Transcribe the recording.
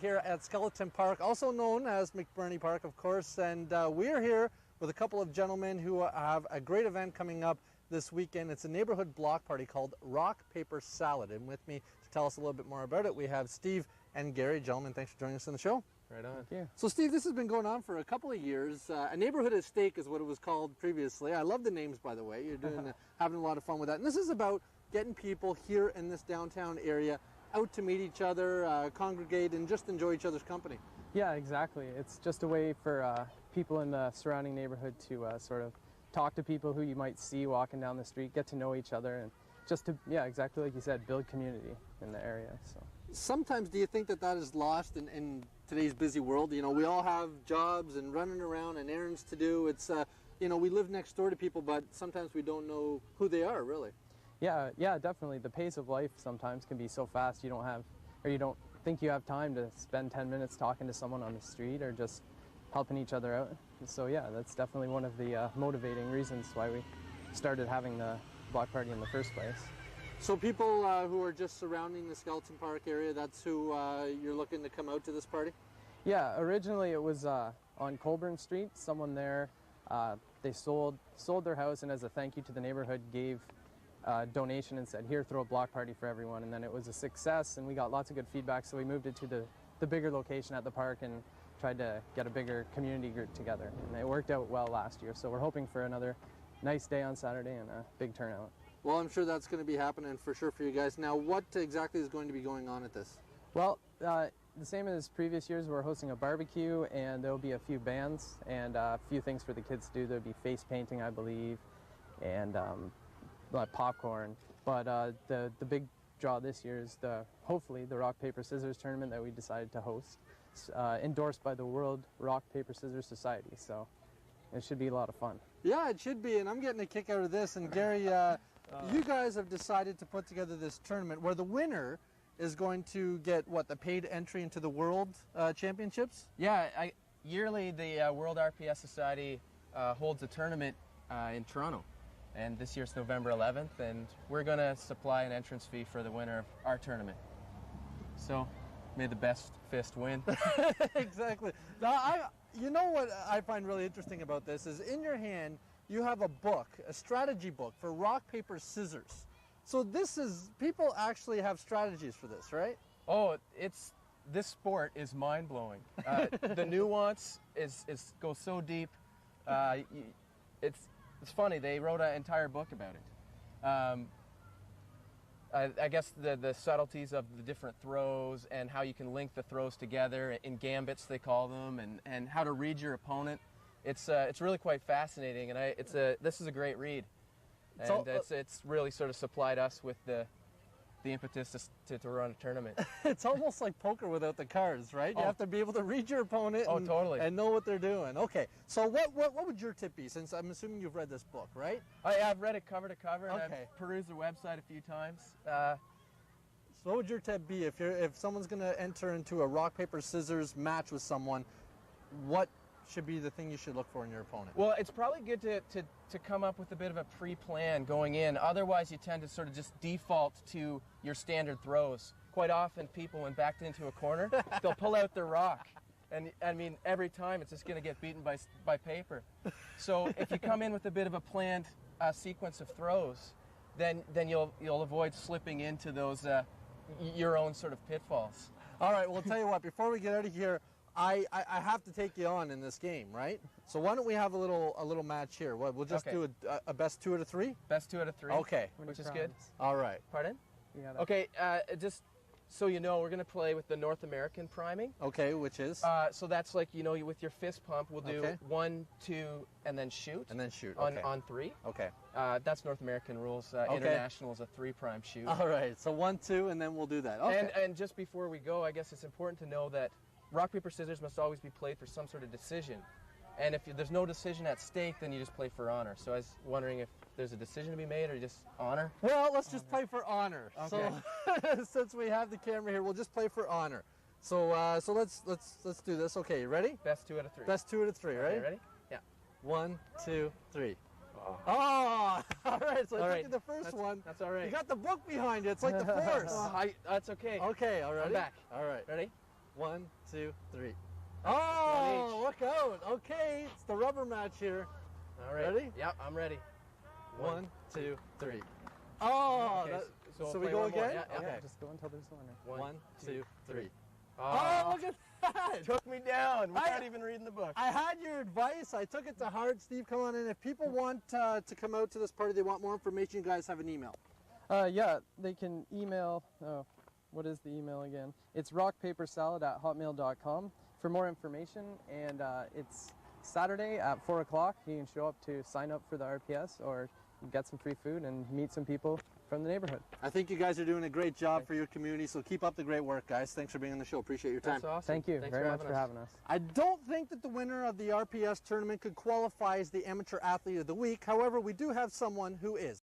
Here at Skeleton Park, also known as McBurney Park, of course, and we're here with a couple of gentlemen who have a great event coming up this weekend. It's a neighborhood block party called Rock, Paper, Salad, and with me to tell us a little bit more about it, we have Steve and Gary. Gentlemen, thanks for joining us on the show. Right on. Thank you. So Steve, this has been going on for a couple of years. A neighborhood at stake is what it was called previously. I love the names, by the way. You're doing having a lot of fun with that. And this is about getting people here in this downtown area out to meet each other, congregate, and just enjoy each other's company. Yeah, exactly. It's just a way for people in the surrounding neighborhood to sort of talk to people who you might see walking down the street, get to know each other, and just to, yeah, exactly like you said, build community in the area. So sometimes do you think that is lost in today's busy world? You know, we all have jobs and running around and errands to do. It's, you know, we live next door to people, but sometimes we don't know who they are, really. Yeah, definitely. The pace of life sometimes can be so fast you don't think you have time to spend 10 minutes talking to someone on the street or just helping each other out. So yeah, that's definitely one of the motivating reasons why we started having the block party in the first place. So people who are just surrounding the Skeleton Park area, that's who you're looking to come out to this party? Yeah, originally it was on Colburn Street. Someone there, they sold their house, and as a thank you to the neighborhood gave donation and said, here, throw a block party for everyone. And then it was a success and we got lots of good feedback, so we moved it to the bigger location at the park and tried to get a bigger community group together, and it worked out well last year. So we're hoping for another nice day on Saturday and a big turnout. Well, I'm sure that's going to be happening for sure for you guys. Now, what exactly is going to be going on at this? Well, the same as previous years, we're hosting a barbecue, and there'll be a few bands and a few things for the kids to do. There'll be face painting, I believe, and popcorn. But the big draw this year is hopefully the Rock, Paper, Scissors tournament that we decided to host. It's endorsed by the World Rock, Paper, Scissors Society, so it should be a lot of fun. Yeah, it should be, and I'm getting a kick out of this. And Gary, you guys have decided to put together this tournament where the winner is going to get, what, the paid entry into the World Championships? Yeah, yearly the World RPS Society holds a tournament in Toronto. And this year's November 11th, and we're going to supply an entrance fee for the winner of our tournament. So, may the best fist win. Exactly. Now, you know what I find really interesting about this is in your hand you have a book, a strategy book for rock, paper, scissors. So people actually have strategies for this, right? Oh, this sport is mind-blowing. The nuance goes so deep. It's funny, they wrote an entire book about it. I guess the subtleties of the different throws and how you can link the throws together in gambits, they call them, and how to read your opponent. It's really quite fascinating, and this is a great read. And it's really sort of supplied us with the impetus to run a tournament. It's almost like poker without the cards, right? You have to be able to read your opponent totally. And know what they're doing. Okay, so what would your tip be, since I'm assuming you've read this book, right? I've read it cover to cover, and okay. I've perused their website a few times. So what would your tip be if someone's going to enter into a rock, paper, scissors match with someone? What should be the thing you should look for in your opponent? Well, it's probably good to come up with a bit of a pre-plan going in. Otherwise, you tend to sort of just default to your standard throws. Quite often, people, when backed into a corner, they'll pull out their rock. And, I mean, every time it's just going to get beaten by paper. So if you come in with a bit of a planned sequence of throws, then you'll avoid slipping into those your own sort of pitfalls. All right, well, I'll tell you what, before we get out of here, I have to take you on in this game, right? So why don't we have a little match here? We'll just do a best 2 out of 3? Best 2 out of 3. Okay. Which is good. All right. Pardon? Okay, just so you know, we're going to play with the North American priming. Okay, which is? So that's like, you know, with your fist pump, we'll do 1, 2, and then shoot. And then shoot, on 3. Okay. That's North American rules. International is a 3' shoot. All right, so 1, 2, and then we'll do that. Okay. And just before we go, I guess it's important to know that rock, paper, scissors must always be played for some sort of decision. And if there's no decision at stake, then you just play for honor. So I was wondering if there's a decision to be made or just honor? Well, let's just play for honor. Okay. So since we have the camera here, we'll just play for honor. So let's do this. Okay, you ready? Best 2 out of 3. Best 2 out of 3, right? Okay, ready? Yeah. 1, 2, 3. Oh. Oh, all right. So all I right. took the first one. That's all right. You got the book behind you. It's like the Force. That's okay. Okay, all right. I'm back. All right. Ready? 1, 2, 3. Oh, look out. Okay, it's the rubber match here. All right. Ready? Yep, I'm ready. 1, 2, 3. Oh, Okay, so we'll we play go one more. again? Yeah, Okay. Just go until there's a winner. 1, 2, 3. Oh, look at that. took me down without even reading the book. I had your advice. I took it to heart. Steve, come on in. If people want to come out to this party, they want more information, you guys have an email. Yeah, they can email, what is the email again? It's rockpapersalad@hotmail.com for more information, and it's Saturday at 4 o'clock. You can show up to sign up for the RPS or get some free food and meet some people from the neighborhood. I think you guys are doing a great job for your community, so keep up the great work, guys. Thanks for being on the show. Appreciate your time. That's awesome. Thank you Thanks very much for having us. I don't think that the winner of the RPS tournament could qualify as the Amateur Athlete of the Week. However, we do have someone who is.